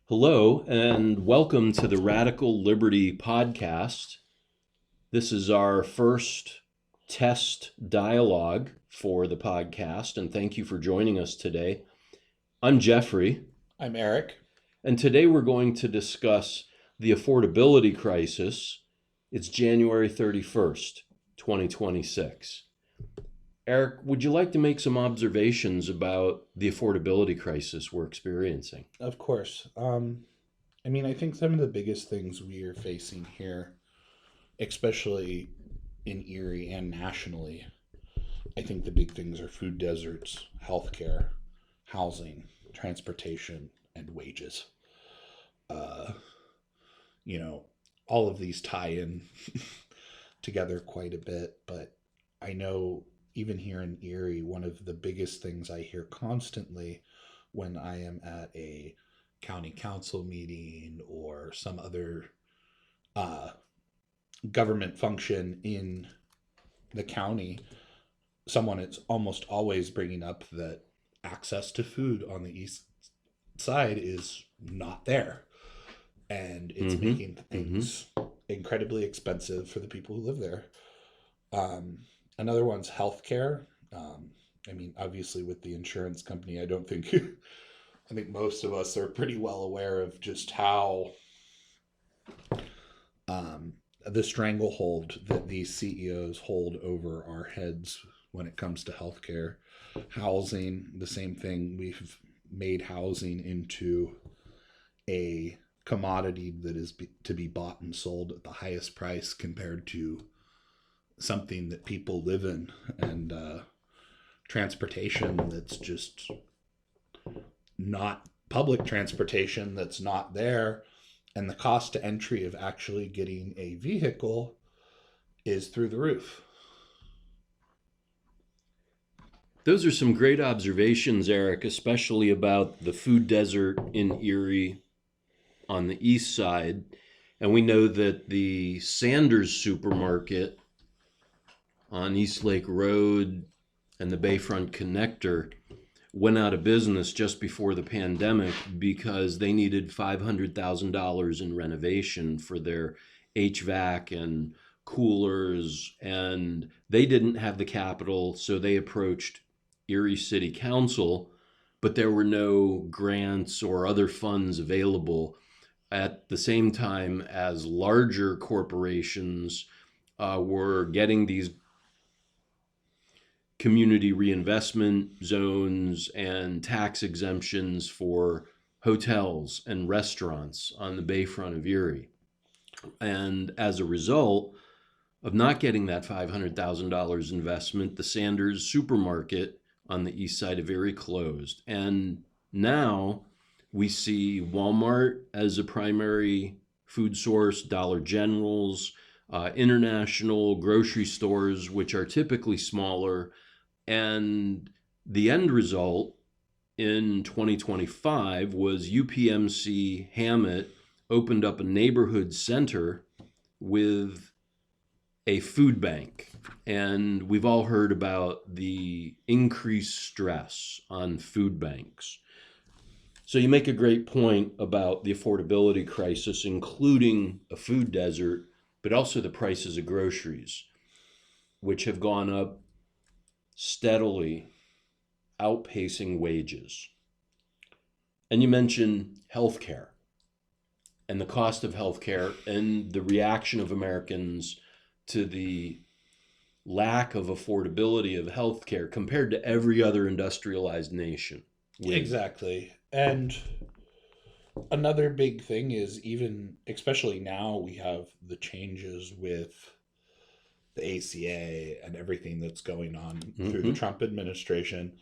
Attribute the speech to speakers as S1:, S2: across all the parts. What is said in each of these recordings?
S1: Hello, and welcome to the Radical Liberty podcast. This is our first test dialogue for the podcast, and thank you for joining us today. I'm Jeffrey,
S2: I'm Eric.
S1: and today we're going to discuss the affordability crisis. It's January 31st, 2026. Eric, would you like to make some observations about the affordability crisis we're experiencing?
S2: Of course. I think some of the biggest things we are facing here, especially in Erie and nationally, I think the big things are food deserts, healthcare, housing, transportation, and wages. Uh, you know, all of these tie in together quite a bit, but I know even here in Erie, one of the biggest things I hear constantly when I am at a county council meeting or some other uh, government function in the county, someone is almost always bringing up that access to food on the east side is not there. And it's
S1: Mm-hmm.
S2: making
S1: Mm-hmm.
S2: things incredibly expensive for the people who live there. Another one's healthcare. Obviously, with the insurance company, I don't think I think most of us are pretty well aware of just how um, the stranglehold that these CEOs hold over our heads when it comes to healthcare. Housing, the same thing. We've made housing into a commodity that is to be bought and sold at the highest price compared to something that people live in, and transportation that's just not public transportation that's not there, and the cost to entry of actually getting a vehicle is through the roof.
S1: Those are some great observations, Eric, especially about the food desert in Erie on the east side. And we know that the Sanders supermarket on East Lake Road and the Bayfront Connector went out of business just before the pandemic because they needed $500,000 in renovation for their HVAC and coolers, and they didn't have the capital, so they approached Erie City Council, but there were no grants or other funds available at the same time as larger corporations were getting these community reinvestment zones and tax exemptions for hotels and restaurants on the bayfront of Erie. And as a result of not getting that $500,000 investment, the Sanders supermarket on the east side of Erie closed. And now we see Walmart as a primary food source, Dollar Generals, international grocery stores, which are typically smaller, and the end result in 2025 was UPMC Hammett opened up a neighborhood center with a food bank. And we've all heard about the increased stress on food banks. So you make a great point about the affordability crisis, including a food desert, but also the prices of groceries, which have gone up steadily, outpacing wages. And you mentioned healthcare and the cost of healthcare and the reaction of Americans to the lack of affordability of healthcare compared to every other industrialized nation. With
S2: Exactly. And another big thing is, even especially now, we have the changes with the ACA and everything that's going on through the
S1: mm-hmm,
S2: Trump administration.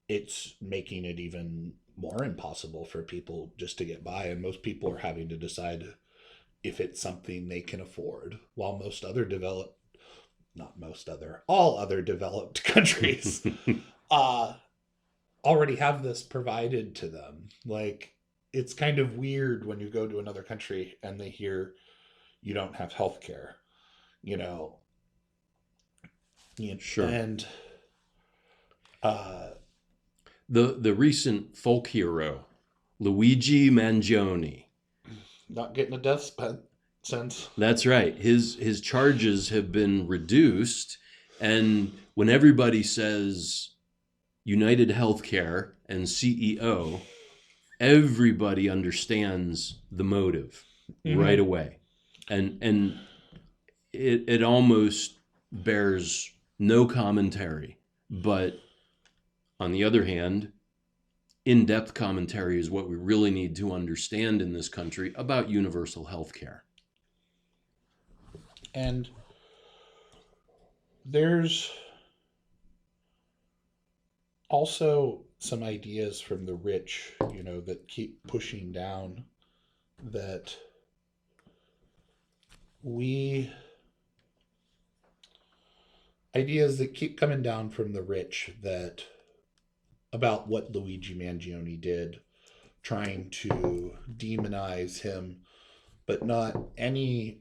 S2: It's making it even more impossible for people just to get by, and most people are having to decide if it's something they can afford, while most other developed not most other all other developed countries uh already have this provided to them. Like, it's kind of weird when you go to another country and they hear you don't have health care, you know.
S1: sure.
S2: And uh
S1: The recent folk hero Luigi Mangione.
S2: Not getting a death sentence.
S1: That's right. His charges have been reduced, and when everybody says United Healthcare and CEO, everybody understands the motive right
S2: Mm-hmm.
S1: away. And it almost bears no commentary. But on the other hand, in-depth commentary is what we really need to understand in this country about universal health care.
S2: And there's also some ideas from the rich, that keep pushing down that we ideas that keep coming down from the rich that about what Luigi Mangione did, trying to demonize him, but not any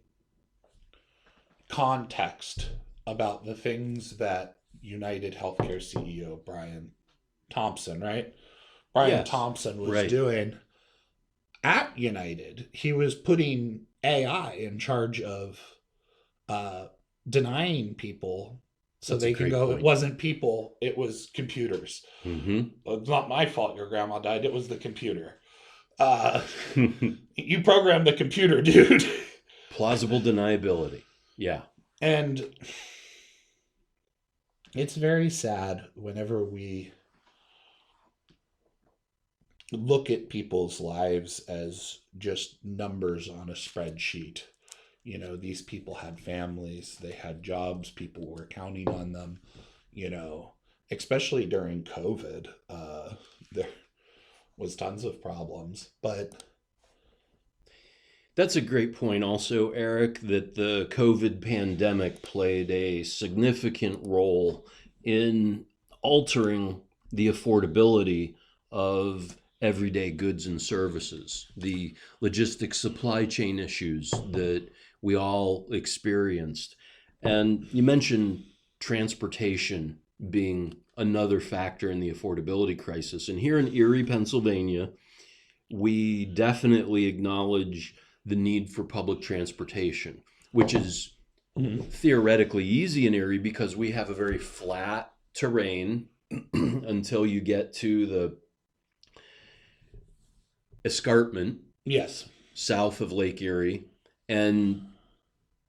S2: context about the things that United Healthcare CEO Brian Thompson, right? Brian
S1: Yes,
S2: Thompson was
S1: right.
S2: doing at United. He was putting AI in charge of uh, denying people so
S1: That's a
S2: they can
S1: great
S2: go, it
S1: point.
S2: wasn't people, it was computers.
S1: Mm-hmm.
S2: Well, it's not my fault your grandma died, it was the computer. Uh, you programmed the computer, dude.
S1: Plausible deniability. Yeah.
S2: And it's very sad whenever we look at people's lives as just numbers on a spreadsheet. These people had families, they had jobs, people were counting on them, you know, especially during COVID. There was tons of problems, but
S1: That's a great point, also, Eric, that the COVID pandemic played a significant role in altering the affordability of everyday goods and services, the logistics supply chain issues that we all experienced. And you mentioned transportation being another factor in the affordability crisis. And here in Erie, Pennsylvania, we definitely acknowledge the need for public transportation, which is
S2: Mhm.
S1: theoretically easy in Erie because we have a very flat terrain until you get to the escarpment
S2: Yes.
S1: south of Lake Erie. And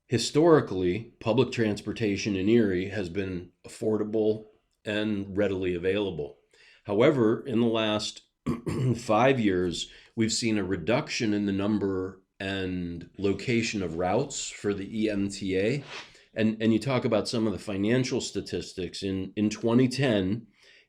S1: historically, public transportation in Erie has been affordable and readily available. However, in the last 5 years, we've seen a reduction in the number and location of routes for the EMTA. And you talk about some of the financial statistics. In 2010,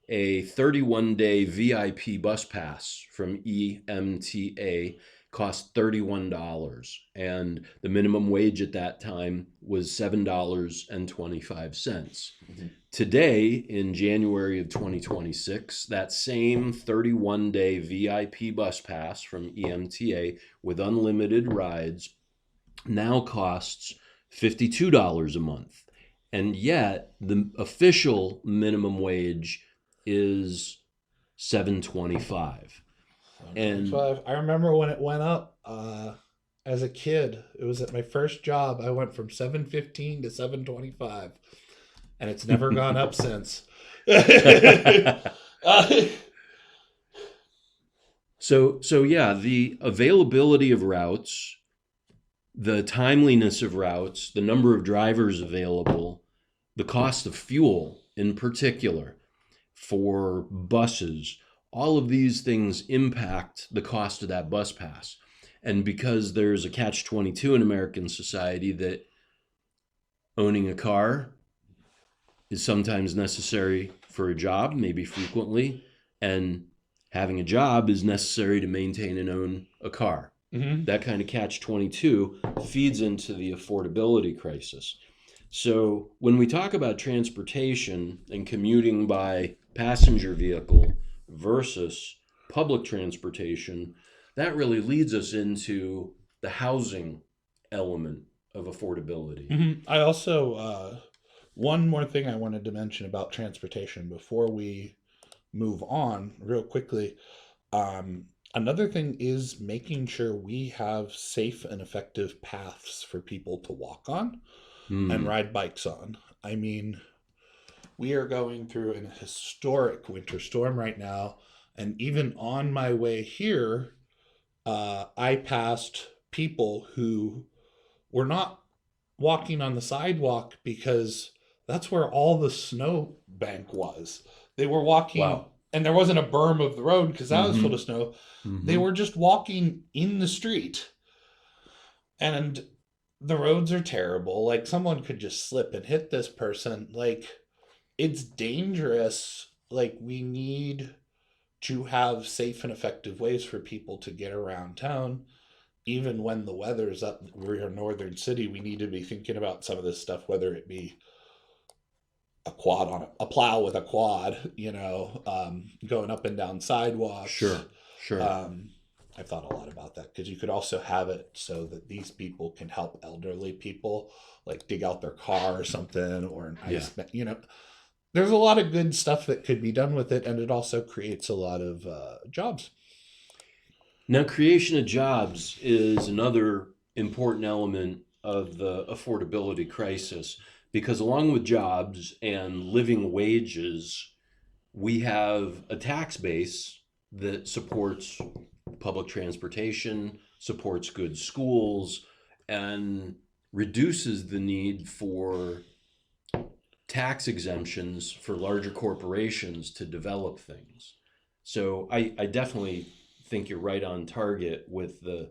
S1: a 31-day VIP bus pass from EMTA cost $31, and the minimum wage at that time was $7.25.
S2: Mhm.
S1: Today, in January of 2026, that same 31-day VIP bus pass from EMTA with unlimited rides now costs $52 a month. And yet, the official minimum wage is $7.25. And
S2: 725. I remember when it went up as a kid. It was at my first job. I went from 715 to 725, and it's never gone up since. Uh,
S1: so yeah, the availability of routes, the timeliness of routes, the number of drivers available, the cost of fuel in particular for buses, all of these things impact the cost of that bus pass. And because there's a catch 22 in American society that owning a car is sometimes necessary for a job, maybe frequently, and having a job is necessary to maintain and own a car.
S2: mhm.
S1: That kind of catch 22 feeds into the affordability crisis. So when we talk about transportation and commuting by passenger vehicle versus public transportation, that really leads us into the housing element of affordability.
S2: I also, one more thing I wanted to mention about transportation before we move on, real quickly. Another thing is making sure we have safe and effective paths for people to walk on and
S1: Hmm.
S2: ride bikes on. I mean, we are going through an historic winter storm right now, and even on my way here, I passed people who were not walking on the sidewalk because that's where all the snow bank was. They were walking,
S1: Wow.
S2: and there wasn't a berm of the road because that was full
S1: Mm-hmm.
S2: of snow. They
S1: Mm-hmm.
S2: were just walking in the street, and the roads are terrible. Like, someone could just slip and hit this person. Like, it's dangerous. Like, we need to have safe and effective ways for people to get around town. Even when the weather's up, we're a northern city, we need to be thinking about some of this stuff, whether it be a quad on a plow with a quad, going up and down sidewalks.
S1: Sure. Sure.
S2: Um, I've thought a lot about that because you could also have it so that these people can help elderly people, like dig out their car or something, or an
S1: Yeah.
S2: ice. There's a lot of good stuff that could be done with it, and it also creates a lot of jobs.
S1: Now, creation of jobs is another important element of the affordability crisis because, along with jobs and living wages, we have a tax base that supports public transportation, supports good schools, and reduces the need for tax exemptions for larger corporations to develop things. So I definitely think you're right on target with the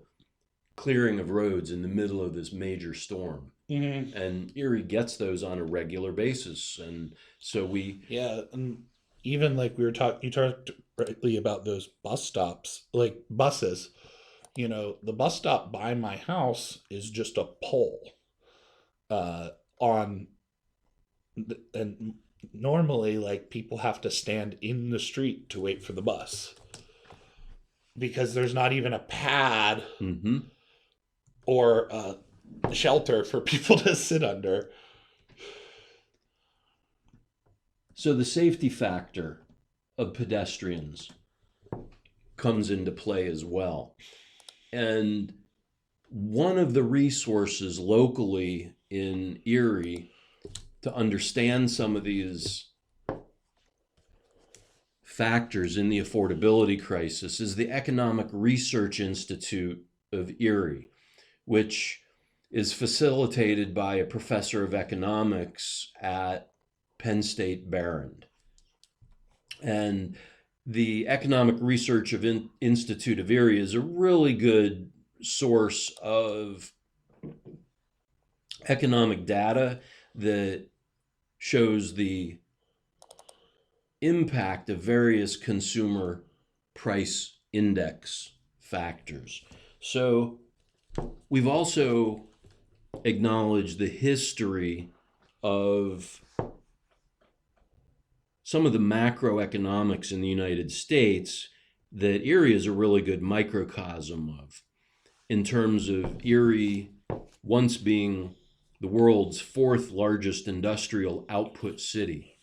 S1: clearing of roads in the middle of this major storm.
S2: Mm-hmm.
S1: And Erie gets those on a regular basis. And so we,
S2: Yeah, and even like you talked rightly about those bus stops, like buses. The bus stop by my house is just a pole uh, on, and normally, like, people have to stand in the street to wait for the bus because there's not even a pad
S1: mhm.
S2: or shelter for people to sit under.
S1: So the safety factor of pedestrians comes into play as well. And one of the resources locally in Erie to understand some of these factors in the affordability crisis is the Economic Research Institute of Erie, which is facilitated by a professor of economics at Penn State Behrend. And the Economic Research of Institute of Erie is a really good source of economic data that shows the impact of various consumer price index factors. So we've also acknowledged the history of some of the macroeconomics in the United States that Erie is a really good microcosm of, in terms of Erie once being the world's fourth largest industrial output city,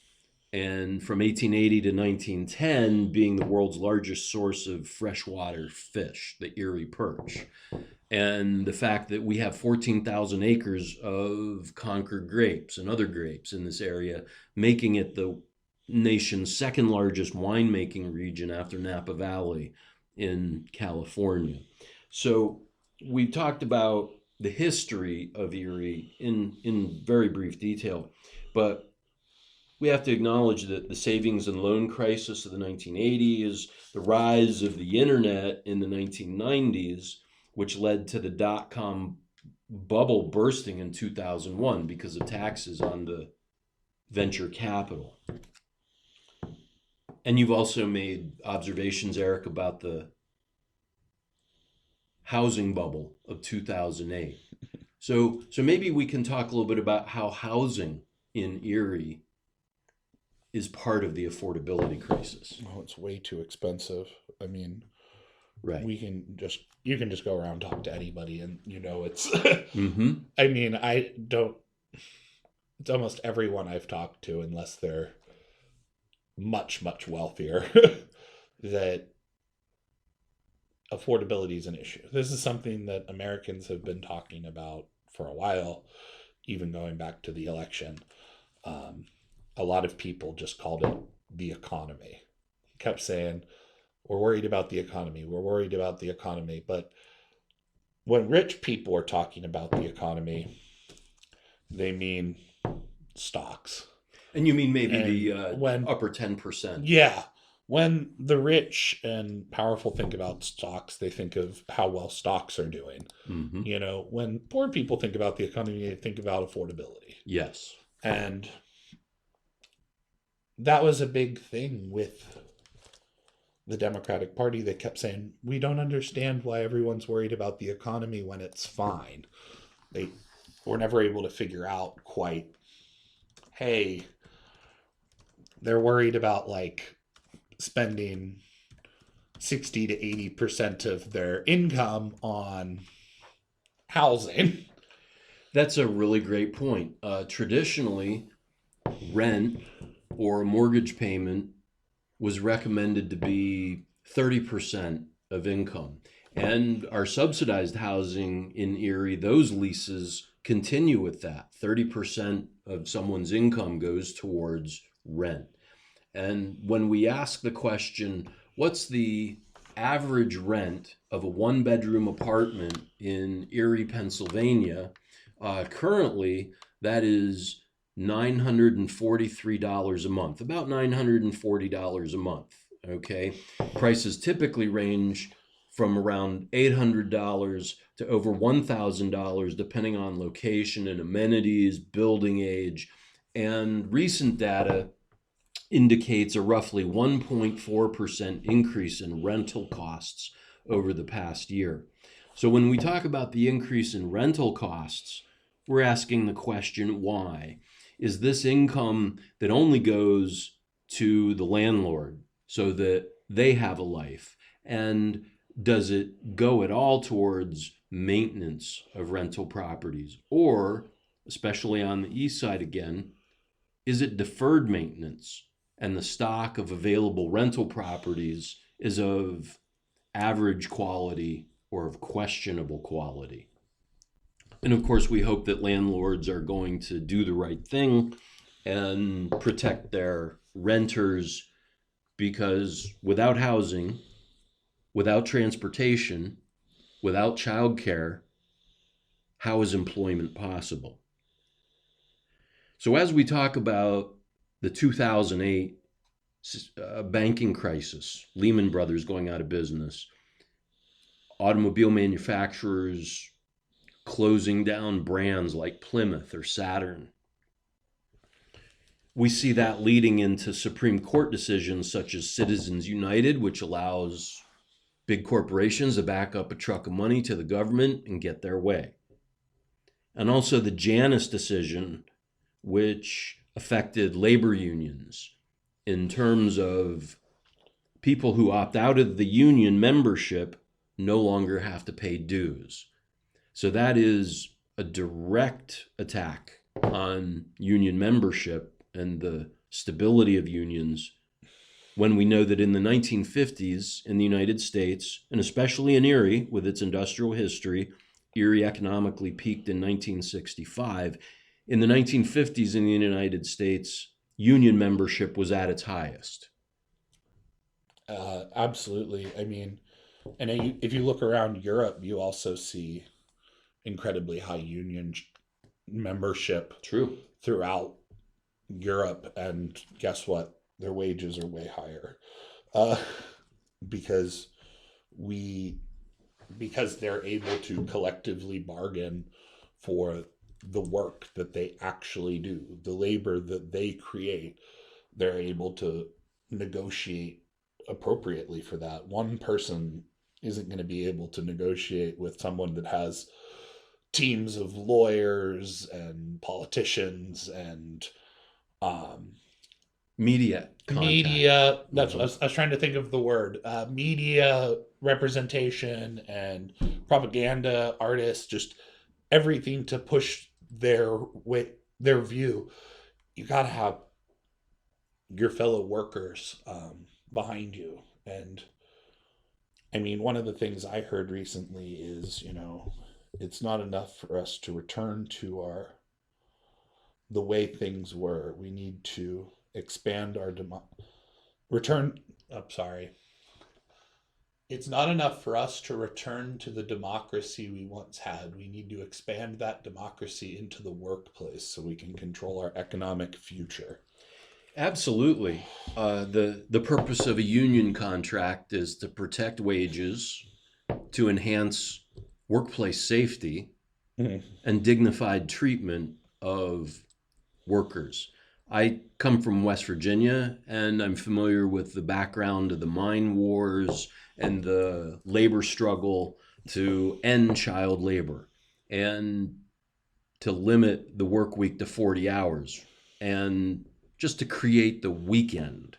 S1: and from 1880 to 1910 being the world's largest source of freshwater fish, the Erie perch. And the fact that we have 14,000 acres of Concord grapes and other grapes in this area, making it the nation's second largest winemaking region after Napa Valley in California. So we talked about the history of Erie in very brief detail, but we have to acknowledge that the savings and loan crisis of the 1980s, the rise of the internet in the 1990s, which led to the dot-com bubble bursting in 2001 because of taxes on the venture capital. And you've also made observations, Eric, about the housing bubble of 2008. So maybe we can talk a little bit about how housing in Erie is part of the affordability crisis.
S2: Oh, it's way too expensive. I mean,
S1: Right.
S2: you can just go around talk to anybody, and it's.
S1: Mm-hmm.
S2: I mean, I don't. It's almost everyone I've talked to, unless they're much wealthier, that affordability is an issue. This is something that Americans have been talking about for a while, even going back to the election. Um, a lot of people just called it the economy. Kept saying, we're worried about the economy. We're worried about the economy. But when rich people are talking about the economy, they mean stocks.
S1: And you mean maybe
S2: And
S1: the
S2: when,
S1: upper 10%?
S2: yeah, when the rich and powerful think about stocks, they think of how well stocks are doing.
S1: Mm-hmm.
S2: When poor people think about the economy, they think about affordability.
S1: Yes.
S2: And that was a big thing with the Democratic Party. They kept saying, we don't understand why everyone's worried about the economy when it's fine. They were never able to figure out quite, hey, they're worried about like spending 60 to 80% of their income on housing.
S1: That's a really great point. Traditionally, rent or a mortgage payment was recommended to be 30% of income. And our subsidized housing in Erie, those leases continue with that. 30% of someone's income goes towards rent. And when we ask the question, what's the average rent of a one bedroom apartment in Erie, Pennsylvania? Currently, that is $943 a month, about $940 a month. Okay. Prices typically range from around $800 to over $1,000, depending on location and amenities, building age. And recent data indicates a roughly 1.4% increase in rental costs over the past year. So when we talk about the increase in rental costs, we're asking the question, why? Is this income that only goes to the landlord so that they have a life? And does it go at all towards maintenance of rental properties? Or, especially on the east side again, is it deferred maintenance? And the stock of available rental properties is of average quality or of questionable quality. And of course, we hope that landlords are going to do the right thing and protect their renters, because without housing, without transportation, without childcare, how is employment possible? So as we talk about the 2008 banking crisis, Lehman Brothers going out of business, automobile manufacturers closing down brands like Plymouth or Saturn, we see that leading into Supreme Court decisions such as Citizens United, which allows big corporations to back up a truck of money to the government and get their way. And also the Janus decision, which affected labor unions in terms of people who opt out of the union membership no longer have to pay dues. So that is a direct attack on union membership and the stability of unions, when we know that in the 1950s in the United States, and especially in Erie with its industrial history, Erie economically peaked in 1965. In the 1950s in the United States, union membership was at its highest.
S2: Absolutely. I mean, and if you look around Europe, you also see incredibly high union membership
S1: True.
S2: throughout Europe. And guess what? Their wages are way higher uh, because we because they're able to collectively bargain for the work that they actually do, the labor that they create. They're able to negotiate appropriately for that. One person isn't going to be able to negotiate with someone that has teams of lawyers and politicians and um,
S1: Media contact.
S2: media. That's what
S1: Mhm.
S2: I was trying to think of the word. Media representation and propaganda artists, just everything to push their view. You got to have your fellow workers behind you, and I mean, one of the things I heard recently is, it's not enough for us to return to the way things were. We need to expand our return. I'm sorry. It's not enough for us to return to the democracy we once had. We need to expand that democracy into the workplace so we can control our economic future.
S1: Absolutely. The purpose of a union contract is to protect wages, to enhance workplace safety,
S2: Mhm.
S1: and dignified treatment of workers. I come from West Virginia, and I'm familiar with the background of the mine wars and the labor struggle to end child labor and to limit the work week to 40 hours and just to create the weekend.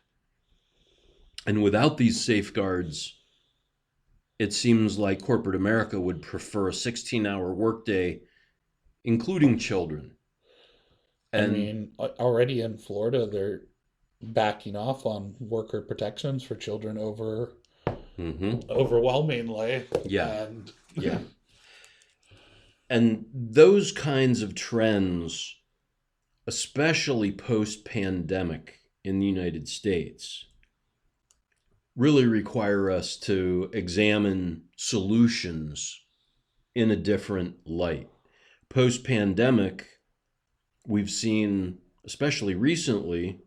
S1: And without these safeguards, it seems like corporate America would prefer a 16-hour workday, including children.
S2: I
S1: And
S2: mean, already in Florida, they're backing off on worker protections for children
S1: mhm,
S2: overwhelmingly.
S1: yeah,
S2: And
S1: yeah. And those kinds of trends, especially post pandemic in the United States, really require us to examine solutions in a different light. Post pandemic, we've seen, especially recently,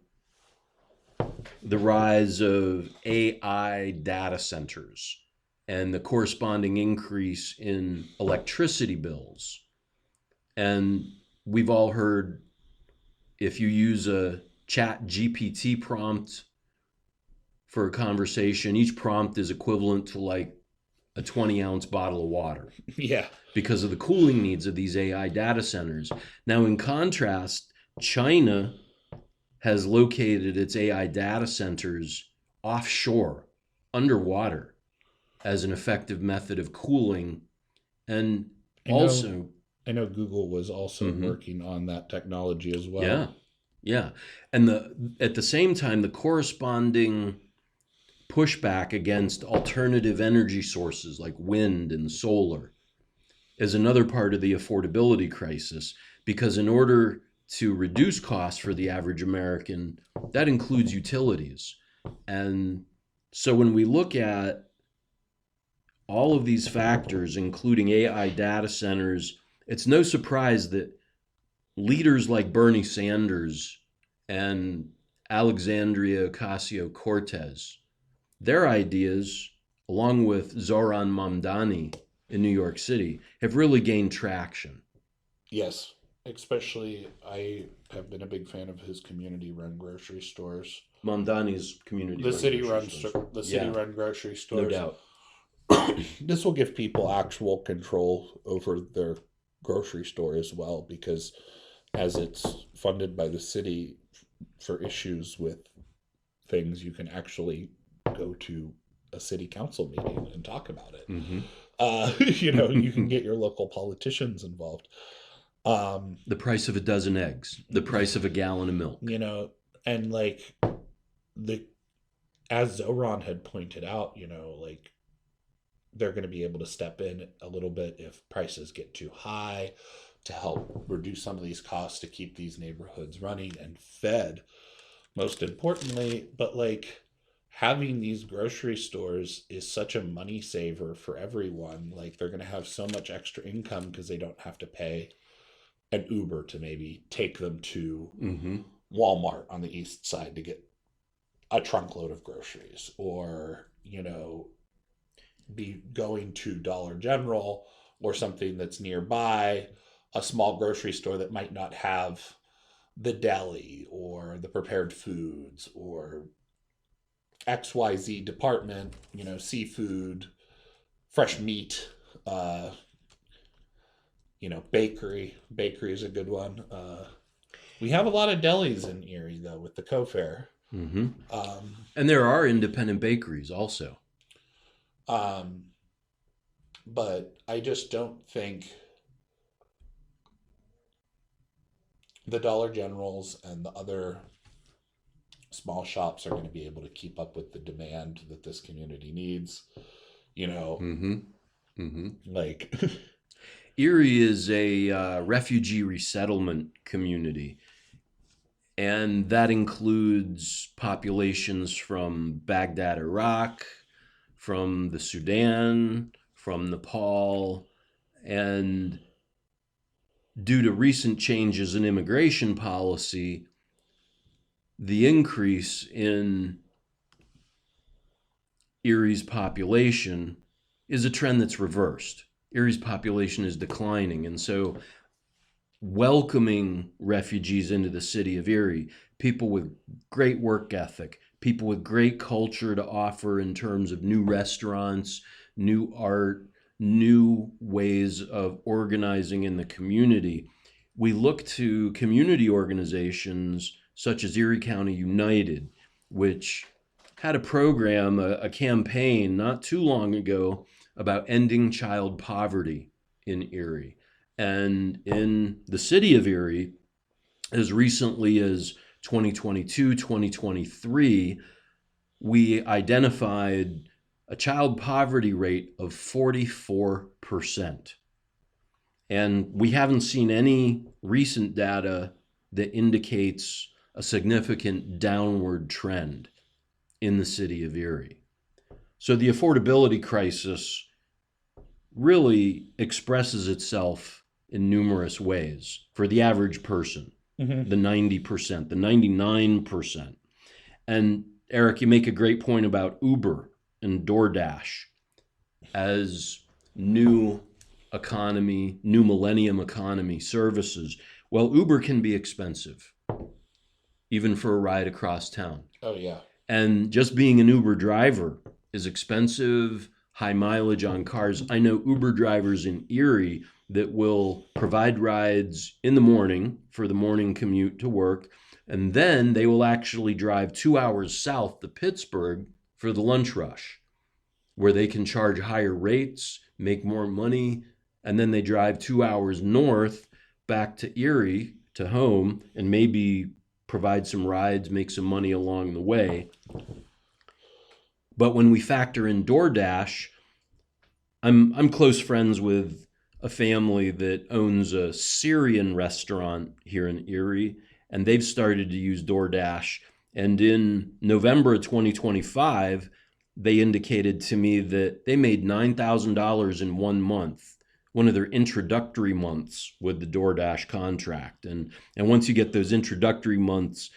S1: the rise of AI data centers and the corresponding increase in electricity bills. And we've all heard, if you use a chat GPT prompt for a conversation, each prompt is equivalent to like a 20-ounce bottle of water
S2: yeah,
S1: because of the cooling needs of these AI data centers. Now, in contrast, China has located its AI data centers offshore, underwater, as an effective method of cooling. And
S2: I know
S1: also,
S2: I know Google was also
S1: mhm,
S2: working on that technology as
S1: yeah,
S2: well.
S1: yeah. And at the same time, the corresponding pushback against alternative energy sources like wind and solar is another part of the affordability crisis, because in order to reduce costs for the average American, that includes utilities. And so when we look at all of these factors, including AI data centers, it's no surprise that leaders like Bernie Sanders and Alexandria Ocasio Cortez, their ideas, along with Zoran Mamdani in New York City, have really gained traction.
S2: Yes, especially I have been a big fan of his community-run grocery stores.
S1: Mamdani's community
S2: The
S1: run
S2: city
S1: grocery
S2: run
S1: stores.
S2: the
S1: Yeah,
S2: city-run grocery
S1: no
S2: stores.
S1: doubt.
S2: This will give people actual control over their grocery store as well, because as it's funded by the city for issues with things, you can actually go to a city council meeting and talk about it.
S1: Mm-hmm.
S2: You can get your local politicians involved. Um,
S1: The price of a dozen eggs, the price of a gallon of milk.
S2: you know, and like the as Zoran had pointed out, like they're going to be able to step in a little bit if prices get too high to help reduce some of these costs to keep these neighborhoods running and fed, most importantly. But like having these grocery stores is such a money saver for everyone. Like they're going to have so much extra income because they don't have to pay an Uber to maybe take them to
S1: Mm-hmm.
S2: Walmart on the east side to get a trunk load of groceries, or be going to Dollar General or something that's nearby, a small grocery store that might not have the deli or the prepared foods or XYZ department, seafood, fresh meat, uh, bakery. Bakery is a good one. We have a lot of delis in Erie, though, with the co-fair.
S1: Mm-hmm.
S2: Um,
S1: And there are independent bakeries also.
S2: um, but I just don't think the Dollar Generals and the other small shops are going to be able to keep up with the demand that this community needs. You know,
S1: Mm-hmm. Mm-hmm.
S2: like,
S1: Erie is a refugee resettlement community, and that includes populations from Baghdad, Iraq, from the Sudan, from Nepal, and due to recent changes in immigration policy, the increase in Erie's population is a trend that's reversed. Erie's population is declining, and so welcoming refugees into the city of Erie, people with great work ethic, people with great culture to offer in terms of new restaurants, new art, new ways of organizing in the community. We look to community organizations such as Erie County United, which had a program, a campaign not too long ago about ending child poverty in Erie. And in the city of Erie, as recently as 2022, 2023, we identified a child poverty rate of 44%. And we haven't seen any recent data that indicates a significant downward trend in the city of Erie. So the affordability crisis really expresses itself in numerous ways for the average person,
S2: mhm.
S1: the 90%, the 99%. And Eric, you make a great point about Uber and DoorDash as new economy, new millennium economy services. Well, Uber can be expensive, even for a ride across town.
S2: Oh yeah.
S1: And just being an Uber driver is expensive, high mileage on cars. I know Uber drivers in Erie that will provide rides in the morning for the morning commute to work, and then they will actually drive 2 hours south to Pittsburgh for the lunch rush, where they can charge higher rates, make more money, and then they drive 2 hours north back to Erie to home and maybe provide some rides, make some money along the way. But when we factor in DoorDash, I'm close friends with a family that owns a Syrian restaurant here in Erie, and they've started to use DoorDash. And in November of 2025, they indicated to me that they made $9,000 in 1 month, one of their introductory months with the DoorDash contract. And once you get those introductory months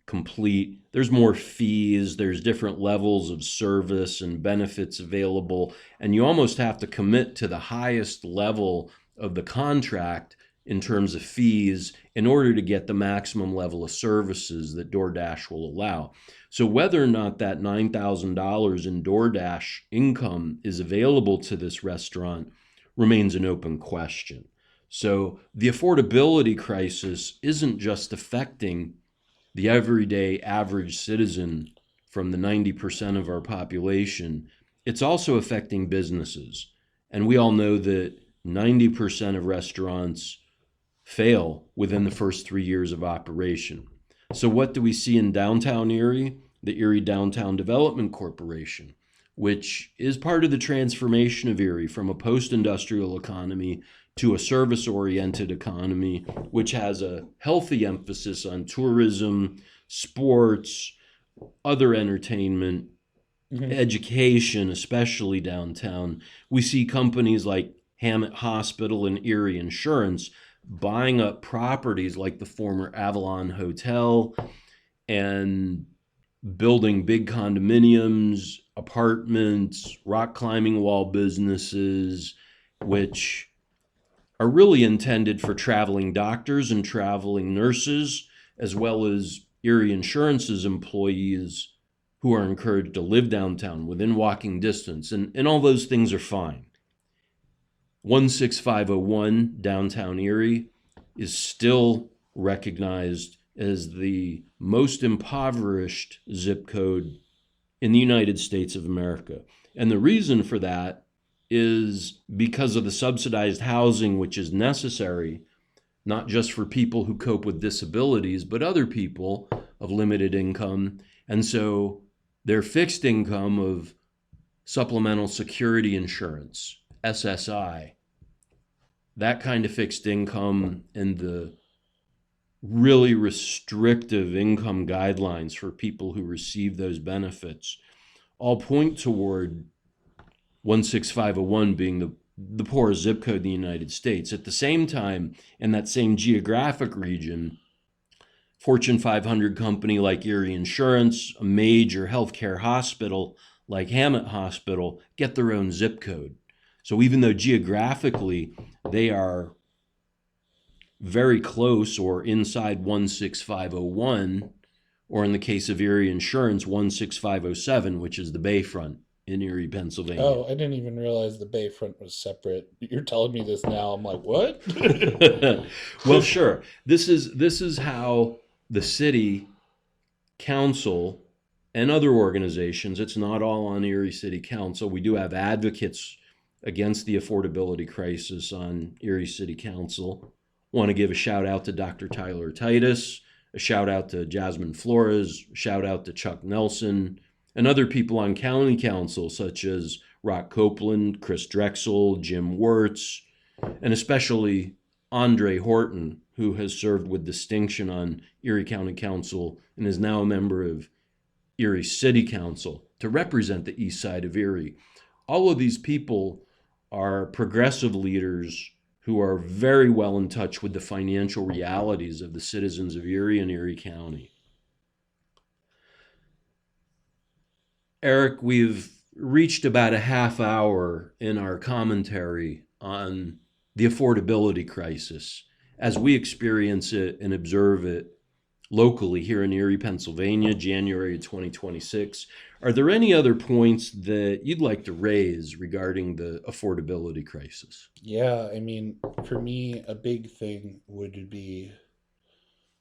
S1: complete, there's more fees, there's different levels of service and benefits available, and you almost have to commit to the highest level of the contract in terms of fees in order to get the maximum level of services that DoorDash will allow. So whether or not that $9,000 in DoorDash income is available to this restaurant remains an open question. So the affordability crisis isn't just affecting the everyday average citizen from the 90% of our population, it's also affecting businesses. And we all know that 90% of restaurants fail within the first 3 years of operation. So, what do we see in downtown Erie? The Erie Downtown Development Corporation, which is part of the transformation of Erie from a post industrial economy to a service oriented economy, which has a healthy emphasis on tourism, sports, other entertainment,
S2: Mhm.
S1: education, especially downtown. We see companies like Hammett Hospital and Erie Insurance buying up properties like the former Avalon Hotel and building big condominiums, apartments, rock climbing wall businesses, which are really intended for traveling doctors and traveling nurses, as well as Erie Insurance's employees who are encouraged to live downtown within walking distance. And all those things are fine. 16501 downtown Erie is still recognized as the most impoverished zip code in the United States of America. And the reason for that is because of the subsidized housing, which is necessary not just for people who cope with disabilities, but other people of limited income. And so their fixed income of supplemental security insurance, SSI, that kind of fixed income, and the really restrictive income guidelines for people who receive those benefits all point toward 16501 being the poorest zip code in the United States. At the same time, in that same geographic region, Fortune 500 company like Erie Insurance, a major healthcare hospital like Hammett Hospital, get their own zip code. So even though geographically they are very close or inside 16501, or in the case of Erie Insurance, 16507, which is the Bayfront in Erie, Pennsylvania.
S2: Oh, I didn't even realize the Bayfront was separate. You're telling me this now. I'm like, what?
S1: Well, sure. This is how the city council and other organizations, it's not all on Erie City Council. We do have advocates against the affordability crisis on Erie City Council. Want to give a shout out to Dr. Tyler Titus, a shout out to Jasmine Flores, a shout out to Chuck Nelson, and other people on county council such as Rock Copeland, Chris Drexel, Jim Wirtz, and especially Andre Horton, who has served with distinction on Erie County Council and is now a member of Erie City Council to represent the east side of Erie. All of these people are progressive leaders who are very well in touch with the financial realities of the citizens of Erie and Erie County. Eric, we've reached about a half hour in our commentary on the affordability crisis as we experience it and observe it locally here in Erie, Pennsylvania, January 2026. Are there any other points that you'd like to raise regarding the affordability crisis?
S2: Yeah, I mean, for me, a big thing would be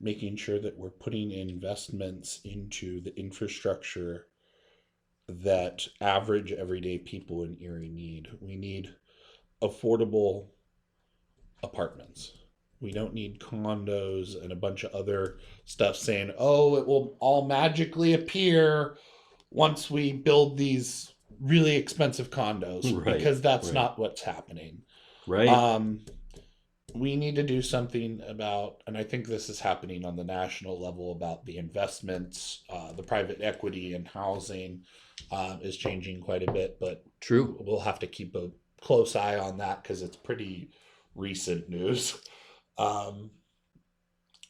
S2: making sure that we're putting investments into the infrastructure that average everyday people in Erie need. We need affordable apartments. We don't need condos and a bunch of other stuff saying, oh, it will all magically appear once we build these really expensive condos,
S1: Right,
S2: because that's
S1: right.
S2: not what's happening.
S1: Right?
S2: We need to do something about, and I think this is happening on the national level, about the investments. The private equity in housing is changing quite a bit, but
S1: True.
S2: we'll have to keep a close eye on that because it's pretty recent news.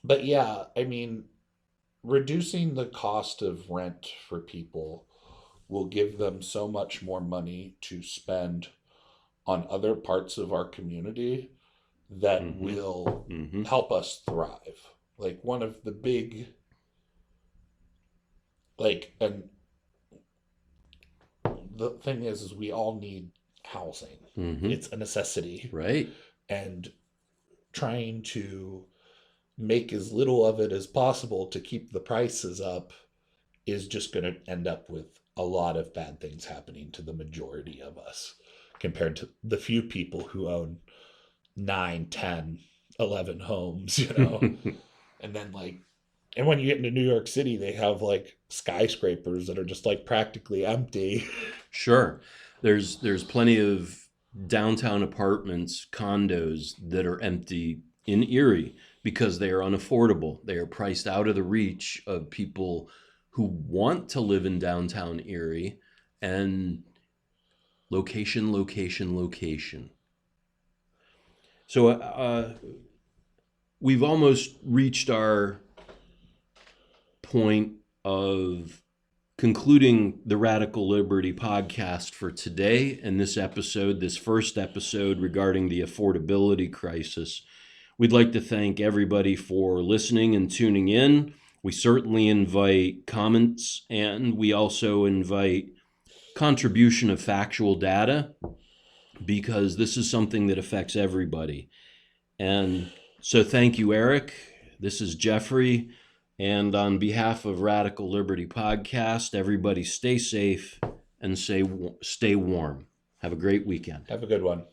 S2: But yeah, I mean, reducing the cost of rent for people will give them so much more money to spend on other parts of our community that
S1: Mhm.
S2: will
S1: Mhm.
S2: help us thrive. Like one of the big, and the thing is we all need housing.
S1: Mhm.
S2: It's a necessity.
S1: Right.
S2: And trying to make as little of it as possible to keep the prices up is just going to end up with a lot of bad things happening to the majority of us compared to the few people who own 9, 10, 11 homes, and then and when you get into New York City, they have like skyscrapers that are just like practically empty.
S1: Sure. There's plenty of downtown apartments, condos that are empty in Erie because they are unaffordable. They are priced out of the reach of people who want to live in downtown Erie, and location, location, location. So we've almost reached our point of concluding the Radical Liberty podcast for today and this episode, this first episode regarding the affordability crisis. We'd like to thank everybody for listening and tuning in. We certainly invite comments, and we also invite contribution of factual data, because this is something that affects everybody. And so thank you, Eric. This is Jeffrey. And on behalf of Radical Liberty Podcast, everybody stay safe and stay warm. Have a great weekend.
S2: Have a good one.